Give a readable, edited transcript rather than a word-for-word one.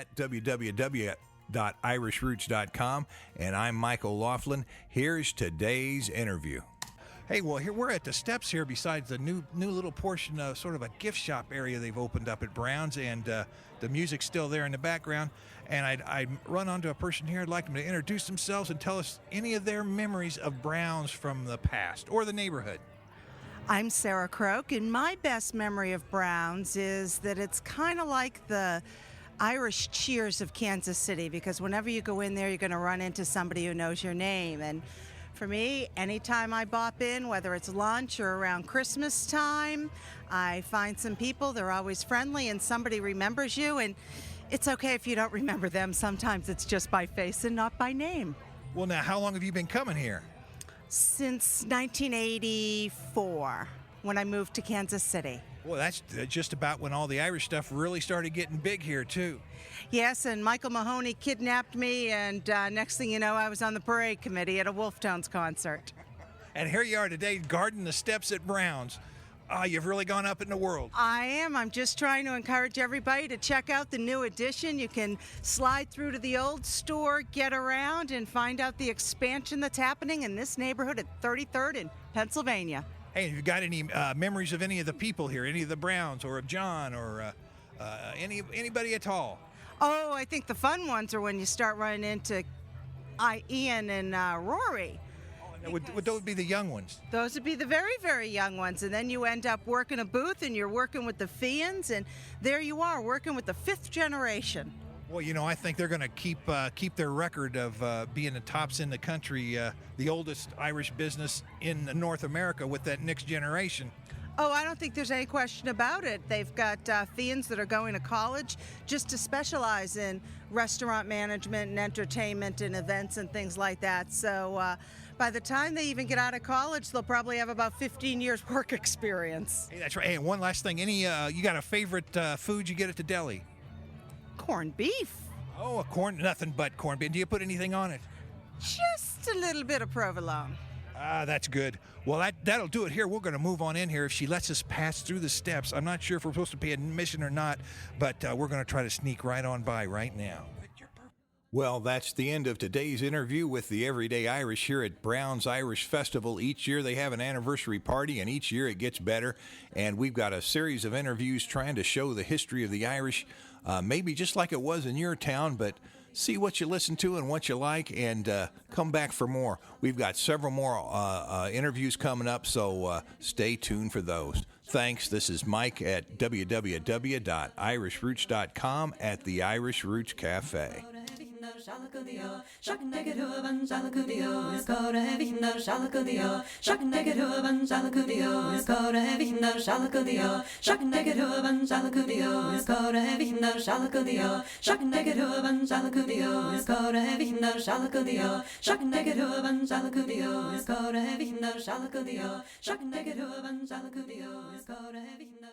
at www.irishroots.com, and I'm Mike OLaughlin. Here's today's interview. Hey, well, here we're at the steps here besides the new little portion of sort of a gift shop area they've opened up at Brown's, and the music's still there in the background. And I'd run onto a person here. I'd like them to introduce themselves and tell us any of their memories of Brown's from the past or the neighborhood. I'm Sarah Croke, and my best memory of Brown's is that it's kind of like the Irish Cheers of Kansas City, because whenever you go in there, you're going to run into somebody who knows your name. And for me, anytime I bop in, whether it's lunch or around Christmas time, I find some people, they're always friendly, and somebody remembers you. And it's okay if you don't remember them. Sometimes it's just by face and not by name. Well, now, how long have you been coming here? Since 1984, when I moved to Kansas City. Well, that's just about when all the Irish stuff really started getting big here, too. Yes, and Michael Mahoney kidnapped me, and next thing you know, I was on the parade committee at a Wolftones concert. And here you are today, guarding the steps at Brown's. You've really gone up in the world. I am. I'm just trying to encourage everybody to check out the new addition. You can slide through to the old store, get around, and find out the expansion that's happening in this neighborhood at 33rd in Pennsylvania. Hey, have you got any memories of any of the people here, any of the Browns or of John or anybody at all? Oh, I think the fun ones are when you start running into Ian and Rory. Would those be the young ones? Those would be the very, very young ones. And then you end up working a booth and you're working with the Fians, and there you are working with the fifth generation. Well, you know, I think they're going to keep their record of being the tops in the country, the oldest Irish business in North America with that next generation. Oh, I don't think there's any question about it. They've got Fians that are going to college just to specialize in restaurant management and entertainment and events and things like that. So by the time they even get out of college, they'll probably have about 15 years work experience. Hey, that's right. Hey, and one last thing. You got a favorite food you get at the deli? Corned beef. Oh, nothing but corned beef. Do you put anything on it? Just a little bit of provolone. That's good. Well, that'll do it here. We're going to move on in here if she lets us pass through the steps. I'm not sure if we're supposed to pay admission or not, but we're going to try to sneak right on by right now. Well, that's the end of today's interview with the Everyday Irish here at Brown's Irish Festival. Each year they have an anniversary party, and each year it gets better. And we've got a series of interviews trying to show the history of the Irish, maybe just like it was in your town, but see what you listen to and what you like, and come back for more. We've got several more interviews coming up, so stay tuned for those. Thanks. This is Mike at www.irishroots.com at the Irish Roots Cafe. Shalakudio, shocking naked hoovan, Shalakudio, it's called a heavy hinder, Shalakudio, shocking naked hoovan, Shalakudio, it's called a heavy hinder, Shalakudio, shocking naked hoovan, Shalakudio, it's called a heavy hinder, Shalakudio, shocking naked hoovan, Shalakudio, it's called a heavy hinder, Shalakudio, shocking naked hoovan, Shalakudio, it's called a heavy hinder, Shalakudio, shocking naked hoovan, Shalakudio, it's called a heavy hinder,